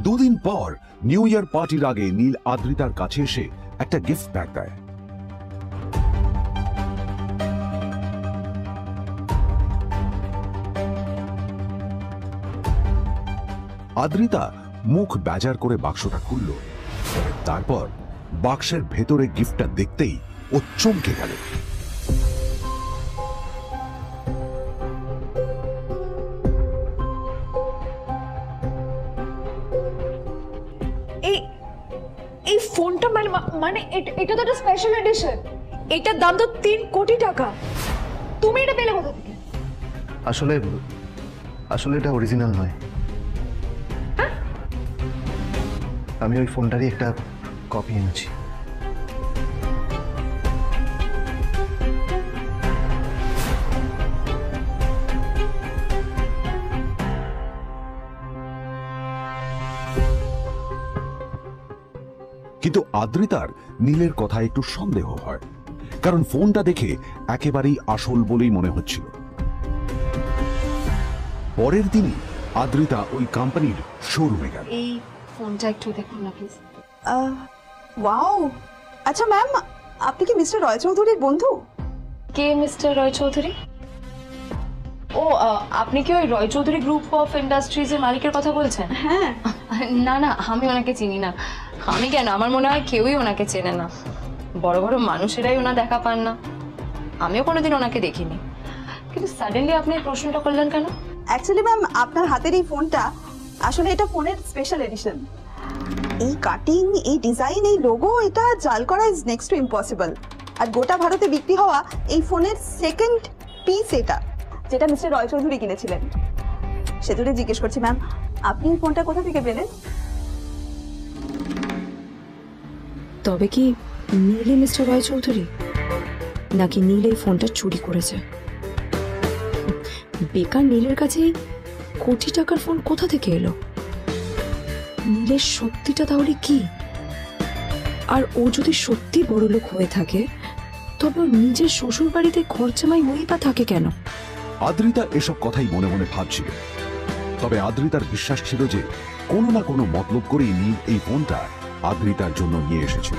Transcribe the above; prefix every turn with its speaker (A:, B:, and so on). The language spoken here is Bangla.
A: দুদিন পর নিউ ইয়ার পার্টির আগে নীল আদ্রিতার কাছে এসে একটা গিফট প্যাক দেয়। আদ্রিতা মুখ বেজার করে বাক্সটা খুলল। তারপর বাক্সের ভেতরে গিফটটা দেখতেই ও চমকে গেল।
B: এই ফোনটা মানে এটা তো একটা স্পেশাল এডিশন, এটার দাম তো 3 কোটি টাকা। তুমি এটা পেলে কোথা থেকে?
C: আসলে এটা অরিজিনাল নয়। আমি ওই ফোনটারই একটা কপি এনেছি।
A: কিন্তু আদ্রিতার নীলের কথা একটু সন্দেহ হয়, কারণ ফোনটা দেখে একেবারেই আসল বলেই মনে হচ্ছিল। পরের দিনই আদ্রিতা ওই কোম্পানির শোরুমে গেল।
B: এই ফোনটা একটু দেখুন না প্লিজ।
D: ওয়াও, আচ্ছা ম্যাম, আপনি কি মিস্টার রয় চৌধুরীর বন্ধু?
B: কে মিস্টার রয় চৌধুরী? ও, আপনি কি ওই রয় চৌধুরী গ্রুপ অফ ইন্ডাস্ট্রিজের মালিকের কথা বলছেন?
D: হ্যাঁ।
B: না না, আমি ওনাকে চিনি না। আমি কেন, আমার মনে হয় কেউই ওনাকে চেনে না। বড় বড় মানুষেরাই ওনা দেখা পান না। আমিও কোনোদিন ওনাকে দেখিনি, কিন্তু সাডেনলি আপনি প্রশ্নটা করলেন কেন?
D: অ্যাকচুয়ালি ম্যাম, আপনার হাতের এই ফোনটা আসলে এটা ফোনের স্পেশাল এডিশন। এই কাটিং, এই ডিজাইন, এই লোগো, এটা জাল করা ইজ নেক্সট টু ইম্পসিবল। আর গোটা ভারতে বিক্রি হওয়া এই ফোনের সেকেন্ড পিস এটা, যেটা মিস্টার রয় চৌধুরী কিনেছিলেন। সেজন্য জিজ্ঞেস করছি ম্যাম, আপনি এই ফোনটা কোথা থেকে পেলেন?
E: তবে কি নীলই মিস্টার রয় চৌধুরী, নাকি নীল এই ফোনটা চুরি করেছে? বেকার নীলের কাছে কোটি টাকার ফোন কোথা থেকে এলো? নীলের সত্যিটা তাহলে কি? আর ও যদি সত্যি বড় লোক হয়ে থাকে, তবে ওর নিজের শ্বশুর বাড়িতে খরচামাই হয়েই বা থাকে কেন?
A: আদ্রিতা এসব কথাই মনে মনে ভাবছিল। তবে আদ্রিতার বিশ্বাস ছিল যে কোনো না কোনো মতলব করেই নীল এই ফোনটা আদ্রিতার জন্য নিয়ে এসেছিল।